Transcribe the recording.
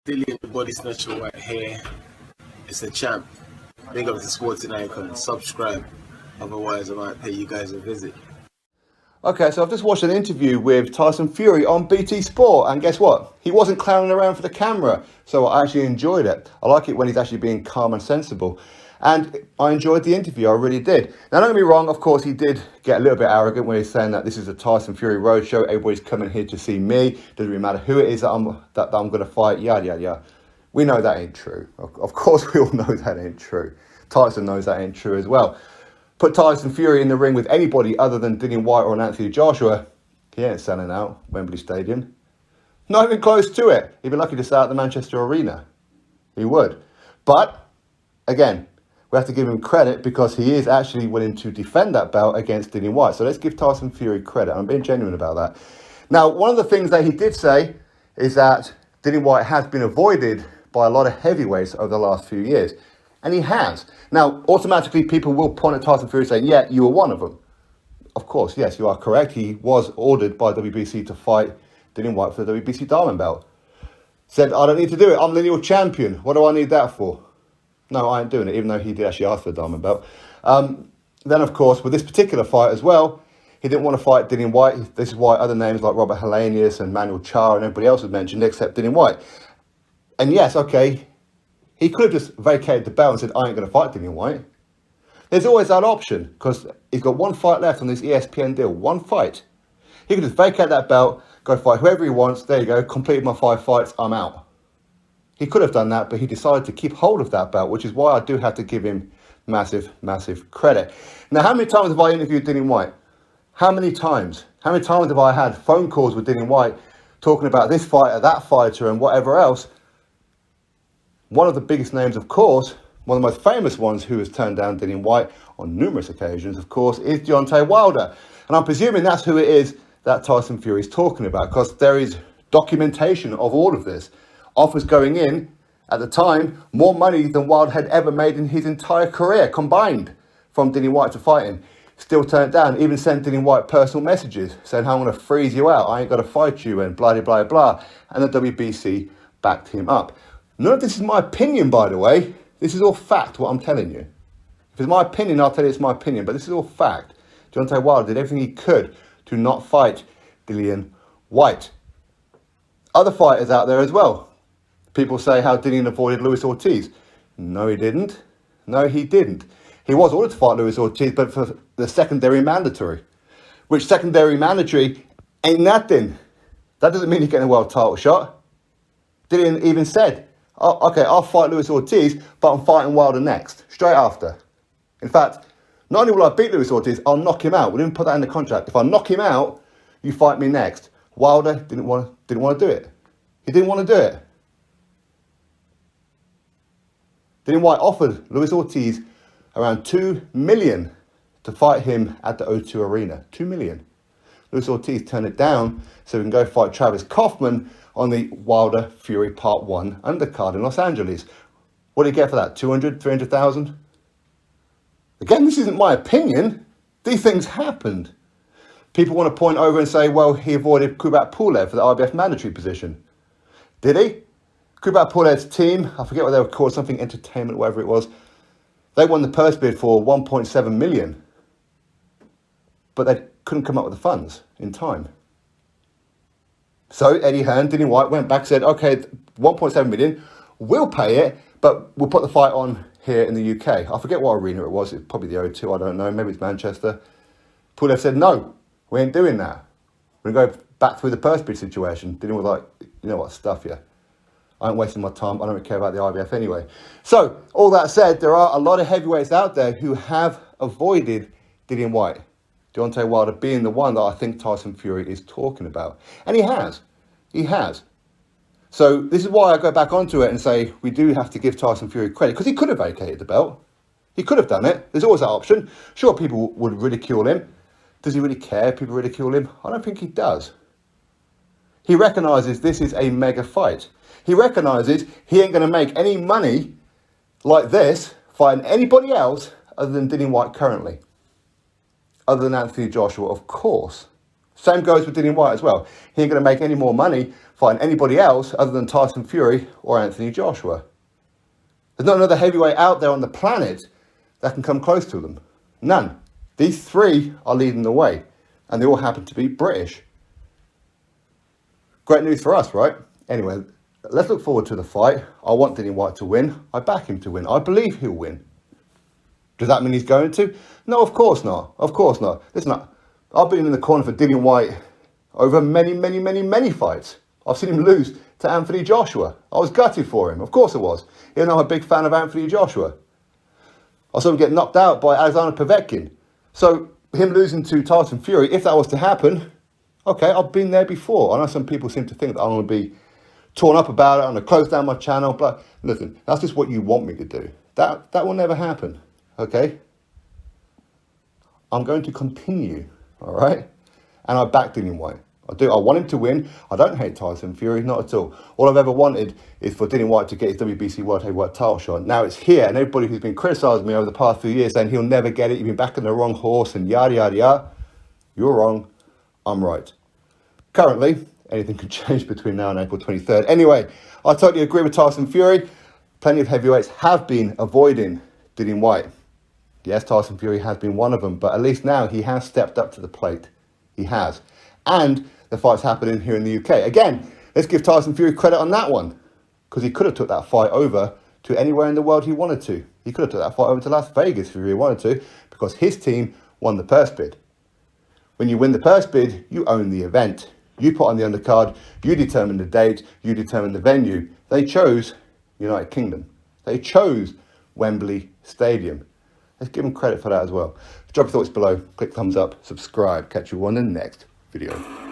Dillian the Body Snatcher right here. It's a champ. Big up to Sporting Icon. Subscribe. Otherwise, I might pay you guys a visit. Okay, so I've just watched an interview with Tyson Fury on BT Sport, and guess what? He wasn't clowning around for the camera, so I actually enjoyed it. I like it when he's actually being calm and sensible. And I enjoyed the interview, I really did. Now, don't get me wrong, of course, he did get a little bit arrogant when he's saying that this is a Tyson Fury roadshow, everybody's coming here to see me, doesn't really matter who it is that I'm going to fight, yada, yada, yada. We know that ain't true. Of course, we all know that ain't true. Tyson knows that ain't true as well. Put Tyson Fury in the ring with anybody other than Dillian Whyte or Anthony Joshua, he ain't selling out Wembley Stadium. Not even close to it. He'd be lucky to sell out the Manchester Arena. He would. But, again, we have to give him credit because he is actually willing to defend that belt against Dillian Whyte. So let's give Tyson Fury credit. I'm being genuine about that. Now, one of the things that he did say is that Dillian Whyte has been avoided by a lot of heavyweights over the last few years. And he has. Now, automatically, people will point at Tyson Fury saying, yeah, you were one of them. Of course, yes, you are correct. He was ordered by WBC to fight Dillian Whyte for the WBC Diamond Belt. Said, I don't need to do it. I'm lineal champion. What do I need that for? No, I ain't doing it, even though he did actually ask for the Diamond Belt. Then, of course, with this particular fight as well, he didn't want to fight Dillian Whyte. This is why other names like Robert Helenius and Manuel Char and everybody else was mentioned except Dillian Whyte. And yes, okay, he could have just vacated the belt and said, I ain't going to fight Dillian Whyte. There's always that option because he's got one fight left on this ESPN deal. One fight. He could just vacate that belt, go fight whoever he wants. There you go. Completed my 5 fights. I'm out. He could have done that, but he decided to keep hold of that belt, which is why I do have to give him massive, massive credit. Now, how many times have I interviewed Dillian Whyte? How many times? How many times have I had phone calls with Dillian Whyte talking about this fighter, that fighter, and whatever else? One of the biggest names, of course, one of the most famous ones who has turned down Dillian Whyte on numerous occasions, of course, is Deontay Wilder. And I'm presuming that's who it is that Tyson Fury is talking about because there is documentation of all of this. Offers going in, at the time, more money than Wilder had ever made in his entire career, combined, from Dillian Whyte to fight him. Still turned down, even sent Dillian Whyte personal messages saying, I'm going to freeze you out, I ain't going to fight you, and blah, blah, blah. And the WBC backed him up. None of this is my opinion, by the way. This is all fact, what I'm telling you. If it's my opinion, I'll tell you it's my opinion, but this is all fact. Deontay Wilder did everything he could to not fight Dillian Whyte. Other fighters out there as well. People say how Dillian avoided Luis Ortiz. No, he didn't. No, he didn't. He was ordered to fight Luis Ortiz, but for the secondary mandatory. Which secondary mandatory ain't nothing. That doesn't mean you're getting a world title shot. Dillian even said, oh, okay, I'll fight Luis Ortiz, but I'm fighting Wilder next, straight after. In fact, not only will I beat Luis Ortiz, I'll knock him out. We didn't put that in the contract. If I knock him out, you fight me next. Wilder didn't want to do it. He didn't want to do it. Dillian Whyte offered Luis Ortiz around $2 million to fight him at the O2 Arena. $2 million. Luis Ortiz turned it down so he can go fight Travis Kaufman on the Wilder Fury Part 1 undercard in Los Angeles. What did he get for that? 200, 300,000? Again, this isn't my opinion. These things happened. People want to point over and say, well, he avoided Kubrat Pulev for the IBF mandatory position. Did he? Kubrat Pulev's team, I forget what they were called, something entertainment, whatever it was. They won the purse bid for 1.7 million. But they couldn't come up with the funds in time. So Eddie Hearn, Dillian Whyte went back and said, okay, 1.7 million, we'll pay it, but we'll put the fight on here in the UK. I forget what arena it was. It's probably the O2, I don't know. Maybe it's Manchester. Pulev said, no, we ain't doing that. We're going to go back through the purse bid situation. Dillian was like, you know what, stuff you. I ain't wasting my time. I don't really care about the IBF anyway. So, all that said, there are a lot of heavyweights out there who have avoided Dillian Whyte. Deontay Wilder being the one that I think Tyson Fury is talking about. And he has. He has. So this is why I go back onto it and say we do have to give Tyson Fury credit because he could have vacated the belt. He could have done it. There's always that option. Sure, people would ridicule him. Does he really care if people ridicule him? I don't think he does. He recognises this is a mega fight. He recognises he ain't going to make any money like this fighting anybody else other than Dillian Whyte currently. Other than Anthony Joshua, of course. Same goes with Dillian Whyte as well. He ain't going to make any more money fighting anybody else other than Tyson Fury or Anthony Joshua. There's not another heavyweight out there on the planet that can come close to them. None. These three are leading the way, and they all happen to be British. Great news for us, right? Anyway, let's look forward to the fight. I want Dillian Whyte to win. I back him to win. I believe he'll win. Does that mean he's going to? No, of course not. Of course not. Listen, I've been in the corner for Dillian Whyte over many fights. I've seen him lose to Anthony Joshua. I was gutted for him. Of course I was. Even though I'm a big fan of Anthony Joshua. I saw him get knocked out by Alexander Povetkin. So him losing to Tyson Fury, if that was to happen, okay, I've been there before. I know some people seem to think that I'm going to be torn up about it, I'm going to close down my channel. But listen, that's just what you want me to do. That will never happen, okay? I'm going to continue, all right? And I back Dillian Whyte. I do. I want him to win. I don't hate Tyson Fury, not at all. All I've ever wanted is for Dillian Whyte to get his WBC World Heavyweight title shot. Now it's here, and everybody who's been criticising me over the past few years saying he'll never get it, you've been backing the wrong horse, and yada, yada, yada. You're wrong. I'm right. Currently, anything can change between now and April 23rd. Anyway, I totally agree with Tyson Fury. Plenty of heavyweights have been avoiding Dillian Whyte. Yes, Tyson Fury has been one of them, but at least now he has stepped up to the plate. He has. And the fight's happening here in the UK. Again, let's give Tyson Fury credit on that one, because he could have took that fight over to anywhere in the world he wanted to. He could have took that fight over to Las Vegas if he really wanted to, because his team won the purse bid. When you win the purse bid, you own the event. You put on the undercard, you determine the date, you determine the venue. They chose United Kingdom. They chose Wembley Stadium. Let's give them credit for that as well. Drop your thoughts below, click thumbs up, subscribe. Catch you on the next video.